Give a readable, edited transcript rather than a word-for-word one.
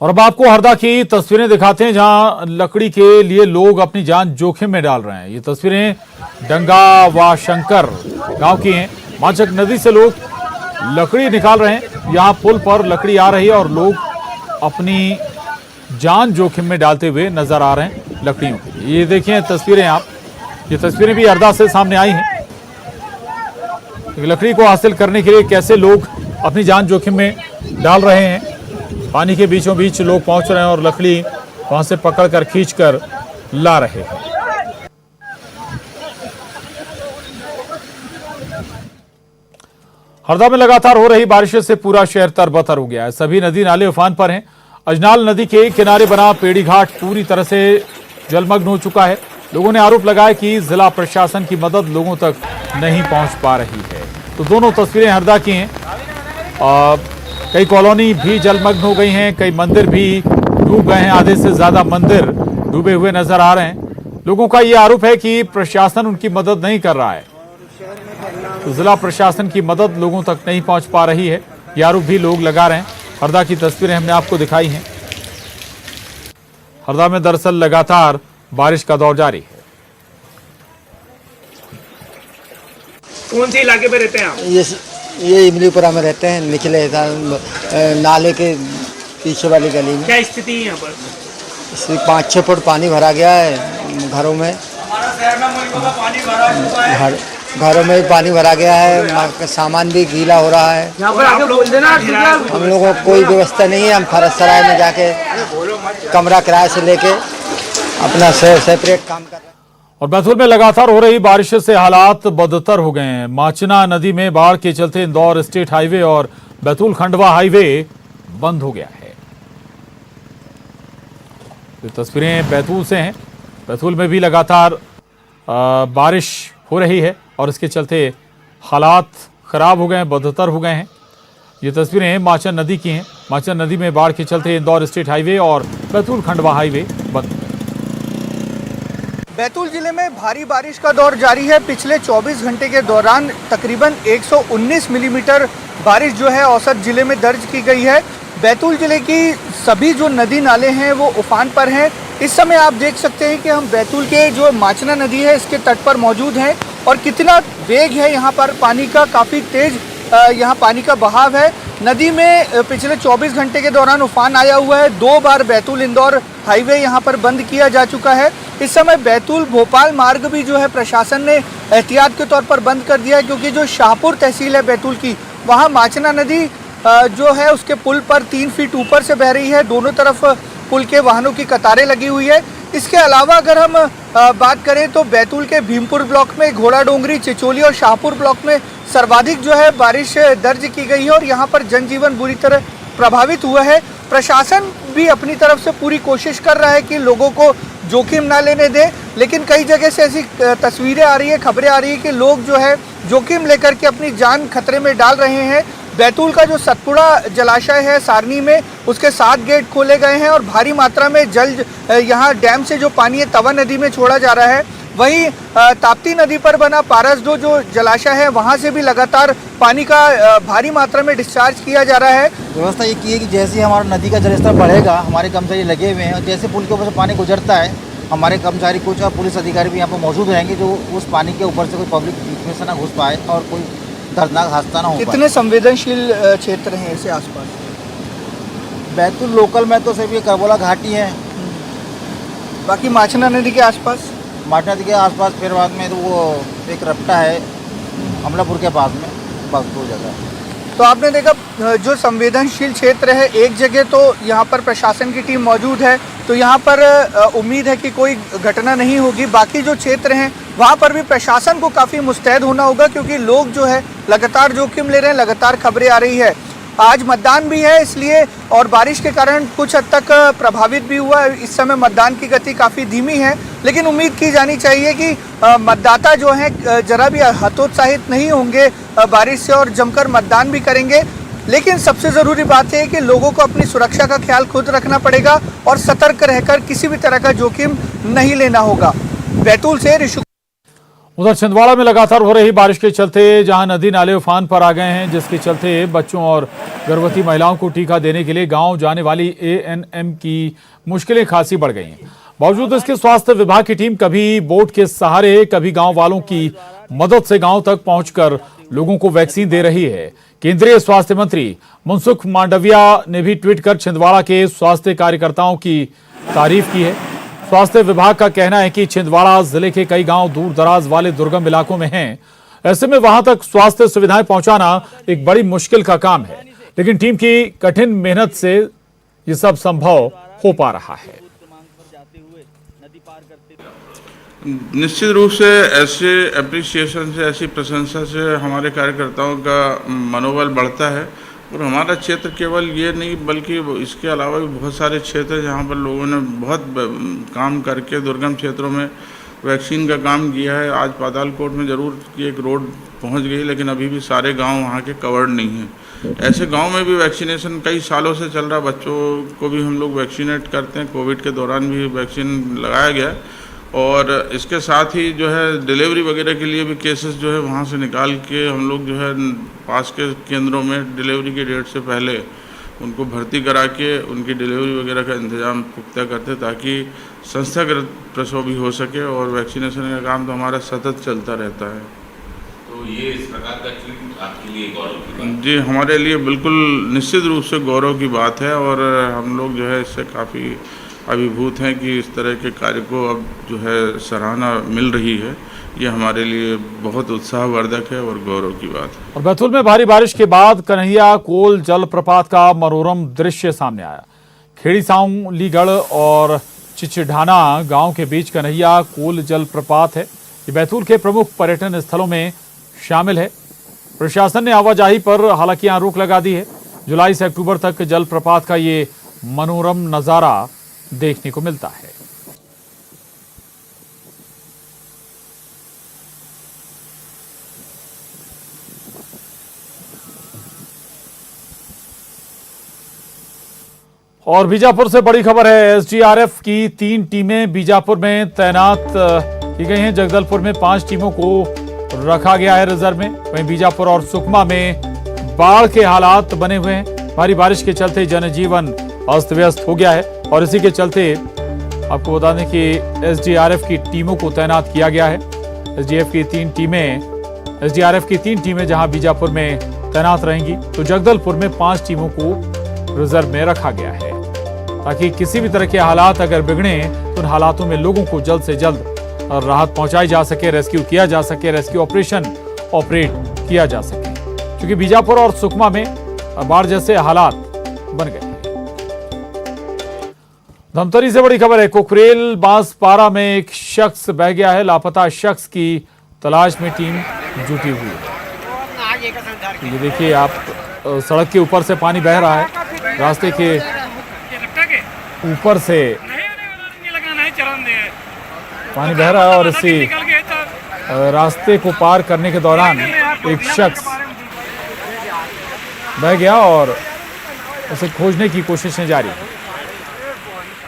और अब आपको हरदा की तस्वीरें दिखाते हैं जहां लकड़ी के लिए लोग अपनी जान जोखिम में डाल रहे हैं। ये तस्वीरें डंगा व शंकर गांव की हैं। माचक नदी से लोग लकड़ी निकाल रहे हैं। यहां पुल पर लकड़ी आ रही है और लोग अपनी जान जोखिम में डालते हुए नजर आ रहे हैं लकड़ियों की। ये देखिए तस्वीरें आप, ये तस्वीरें भी हरदा से सामने आई हैं। लकड़ी को हासिल करने के लिए कैसे लोग अपनी जान जोखिम में डाल रहे हैं। पानी के बीचों बीच लोग पहुंच रहे हैं और लकड़ी वहां से पकड़कर खींचकर ला रहे हैं। हरदा में लगातार हो रही बारिश से पूरा शहर तरबतर हो गया है। सभी नदी नाले उफान पर हैं। अजनाल नदी के किनारे बना पेड़ी घाट पूरी तरह से जलमग्न हो चुका है। लोगों ने आरोप लगाया कि जिला प्रशासन की मदद लोगों तक नहीं पहुंच पा रही है। तो दोनों तस्वीरें हरदा की हैं। कई कॉलोनी भी जलमग्न हो गई हैं, कई मंदिर भी डूब गए हैं। आधे से ज्यादा मंदिर डूबे हुए नजर आ रहे हैं। लोगों का यह आरोप है कि प्रशासन उनकी मदद नहीं कर रहा है। तो जिला प्रशासन की मदद लोगों तक नहीं पहुंच पा रही है, यह आरोप भी लोग लगा रहे हैं। हरदा की तस्वीरें हमने आपको दिखाई हैं। हरदा में दरअसल लगातार बारिश का दौर जारी है। कौन से इलाके पे रहते हैं आप? ये इमलीपुरा में रहते हैं, निचले नाले के पीछे वाली गली में। क्या स्थिति है यहाँ पर? 5-6 फुट पानी भरा गया है घरों में। घरों में भी पानी भरा गया है, सामान भी गीला हो रहा है। यहाँ पर आप लोग हम लोगों को कोई व्यवस्था नहीं है। हम फरसराय में जाके कमरा किराए से लेके अपना सेपरेट काम कर रहे हैं। और बैतूल में लगातार हो रही बारिश से हालात बदतर हो गए हैं। माचना नदी में बाढ़ के चलते इंदौर स्टेट हाईवे और बैतूल खंडवा हाईवे बंद हो गया है। ये तस्वीरें बैतूल से हैं। बैतूल में भी लगातार बारिश हो रही है और इसके चलते हालात खराब हो गए हैं, बदतर हो गए हैं। ये तस्वीरें माचन नदी की हैं। माचन नदी में बाढ़ के चलते इंदौर स्टेट हाईवे और बैतूल खंडवा हाईवे बंद। बैतूल जिले में भारी बारिश का दौर जारी है। पिछले 24 घंटे के दौरान तकरीबन 119 मिलीमीटर बारिश जो है औसत जिले में दर्ज की गई है। बैतूल जिले की सभी जो नदी नाले हैं वो उफान पर हैं। इस समय आप देख सकते हैं कि हम बैतूल के जो माचना नदी है इसके तट पर मौजूद हैं और कितना वेग है यहाँ पर पानी का, काफ़ी तेज यहाँ पानी का बहाव है। नदी में पिछले 24 घंटे के दौरान उफान आया हुआ है। 2 बार बैतूल इंदौर हाईवे यहाँ पर बंद किया जा चुका है। इस समय बैतूल भोपाल मार्ग भी जो है प्रशासन ने एहतियात के तौर पर बंद कर दिया है, क्योंकि जो शाहपुर तहसील है बैतूल की, वहाँ माचना नदी जो है उसके पुल पर 3 फीट ऊपर से बह रही है। दोनों तरफ पुल के वाहनों की कतारें लगी हुई है। इसके अलावा अगर हम बात करें तो बैतूल के भीमपुर ब्लॉक में, घोड़ा डोंगरी, चिचोली और शाहपुर ब्लॉक में सर्वाधिक जो है बारिश दर्ज की गई है और यहाँ पर जनजीवन बुरी तरह प्रभावित हुआ है। प्रशासन भी अपनी तरफ से पूरी कोशिश कर रहा है कि लोगों को जोखिम ना लेने दे, लेकिन कई जगह से ऐसी तस्वीरें आ रही है, खबरें आ रही है कि लोग जो है जोखिम लेकर के अपनी जान खतरे में डाल रहे हैं। बैतूल का जो सतपुड़ा जलाशय है सारनी में, उसके 7 गेट खोले गए हैं और भारी मात्रा में जल यहाँ डैम से जो पानी है तवा नदी में छोड़ा जा रहा है। वहीं ताप्ती नदी पर बना पारसडो जो जलाशय है वहाँ से भी लगातार पानी का भारी मात्रा में डिस्चार्ज किया जा रहा है। व्यवस्था ये की है कि जैसे हमारा नदी का जलस्तर बढ़ेगा, हमारे कर्मचारी लगे हुए हैं और जैसे पुल के ऊपर से पानी गुजरता है, हमारे कर्मचारी कुछ और पुलिस अधिकारी भी यहाँ पर मौजूद रहेंगे जो उस पानी के ऊपर से कोई पब्लिक बीच में से ना घुस पाए और कोई दर्दनाक हादसा ना हो। कितने संवेदनशील क्षेत्र हैं ऐसे आसपास? बैतूल लोकल में तो सिर्फ ये करबोला घाटी है, बाकी माचना नदी के आसपास, माचना नदी के आसपास, फिर बाद में तो वो एक रपटा है अमलापुर के पास में, बस 2 जगह। तो आपने देखा जो संवेदनशील क्षेत्र है, एक जगह तो यहाँ पर प्रशासन की टीम मौजूद है, तो यहाँ पर उम्मीद है कि कोई घटना नहीं होगी। बाकी जो क्षेत्र हैं वहाँ पर भी प्रशासन को काफ़ी मुस्तैद होना होगा, क्योंकि लोग जो है लगातार जोखिम ले रहे हैं, लगातार खबरें आ रही है। आज मतदान भी है इसलिए, और बारिश के कारण कुछ हद तक प्रभावित भी हुआ है। इस समय मतदान की गति काफ़ी धीमी है, लेकिन उम्मीद की जानी चाहिए कि मतदाता जो हैं जरा भी हतोत्साहित नहीं होंगे बारिश से और जमकर मतदान भी करेंगे। लेकिन सबसे ज़रूरी बात है कि लोगों को अपनी सुरक्षा का ख्याल खुद रखना पड़ेगा और सतर्क रहकर किसी भी तरह का जोखिम नहीं लेना होगा। बैतूल से ऋषु। उधर छिंदवाड़ा में लगातार हो रही बारिश के चलते जहां नदी नाले उफान पर आ गए हैं, जिसके चलते बच्चों और गर्भवती महिलाओं को टीका देने के लिए गांव जाने वाली एएनएम की मुश्किलें खासी बढ़ गई हैं। बावजूद इसके स्वास्थ्य विभाग की टीम कभी बोट के सहारे, कभी गांव वालों की मदद से गांव तक पहुंचकर लोगों को वैक्सीन दे रही है। केंद्रीय स्वास्थ्य मंत्री मनसुख मांडविया ने भी ट्वीट कर छिंदवाड़ा के स्वास्थ्य कार्यकर्ताओं की तारीफ की है। स्वास्थ्य विभाग का कहना है कि छिंदवाड़ा जिले के कई गांव दूर दराज वाले दुर्गम इलाकों में हैं। ऐसे में वहां तक स्वास्थ्य सुविधाएं पहुंचाना एक बड़ी मुश्किल का काम है, लेकिन टीम की कठिन मेहनत से ये सब संभव हो पा रहा है। निश्चित रूप से ऐसे एप्रिसिएशन से, ऐसी प्रशंसा से हमारे कार्यकर्ताओं का मनोबल बढ़ता है। और हमारा क्षेत्र केवल ये नहीं बल्कि इसके अलावा भी बहुत सारे क्षेत्र हैं जहाँ पर लोगों ने बहुत काम करके दुर्गम क्षेत्रों में वैक्सीन का काम किया है। आज पातालकोट में ज़रूर एक रोड पहुँच गई, लेकिन अभी भी सारे गांव वहाँ के कवर्ड नहीं हैं। ऐसे गांव में भी वैक्सीनेशन कई सालों से चल रहा। बच्चों को भी हम लोग वैक्सीनेट करते हैं, कोविड के दौरान भी वैक्सीन लगाया गया। और इसके साथ ही जो है डिलीवरी वगैरह के लिए भी केसेस जो है वहाँ से निकाल के हम लोग जो है पास के केंद्रों में डिलीवरी की डेट से पहले उनको भर्ती करा के उनकी डिलीवरी वगैरह का इंतजाम पुख्ता करते, ताकि संस्थागत प्रसव भी हो सके। और वैक्सीनेशन का काम तो हमारा सतत चलता रहता है। तो ये इस प्रकार का ट्वीट आपके लिए गौरव की बात? जी, हमारे लिए बिल्कुल निश्चित रूप से गौरव की बात है। और हम लोग जो है इससे काफ़ी अभिभूत हैं कि इस तरह के कार्य को अब जो है सराहना मिल रही है। ये हमारे लिए बहुत उत्साहवर्धक है और गौरव की बात है। और बैतूल में भारी बारिश के बाद कन्हैया कोल जलप्रपात का मनोरम दृश्य सामने आया। खेड़ी सांवलीगढ़ और चिचढाना गांव के बीच कन्हैया कोल जलप्रपात है। ये बैतूल के प्रमुख पर्यटन स्थलों में शामिल है। प्रशासन ने आवाजाही पर हालांकि यहां रोक लगा दी है। जुलाई से अक्टूबर तक जलप्रपात का ये मनोरम नजारा देखने को मिलता है। और बीजापुर से बड़ी खबर है। एसडीआरएफ की 3 टीमें बीजापुर में तैनात की गई हैं। जगदलपुर में 5 टीमों को रखा गया है रिजर्व में। वहीं बीजापुर और सुकमा में बाढ़ के हालात बने हुए हैं। भारी बारिश के चलते जनजीवन अस्त व्यस्त हो गया है और इसी के चलते आपको बता दें कि एसडीआरएफ की टीमों को तैनात किया गया है। एसडीआरएफ की 3 टीमें जहां बीजापुर में तैनात रहेंगी, तो जगदलपुर में 5 टीमों को रिजर्व में रखा गया है, ताकि किसी भी तरह के हालात अगर बिगड़े तो उन हालातों में लोगों को जल्द से जल्द राहत पहुंचाई जा सके, रेस्क्यू किया जा सके, रेस्क्यू ऑपरेशन ऑपरेट किया जा सके। क्योंकि बीजापुर और सुकमा में बाढ़ जैसे हालात बन गए। धमतरी से बड़ी खबर है। कुकरेल बांसपारा में एक शख्स बह गया है। लापता शख्स की तलाश में टीम जुटी हुई है। ये देखिए आप, सड़क के ऊपर से पानी बह रहा है, रास्ते के ऊपर से पानी बह रहा है और इसी रास्ते को पार करने के दौरान एक शख्स बह गया और उसे खोजने की कोशिशें जारी हैं।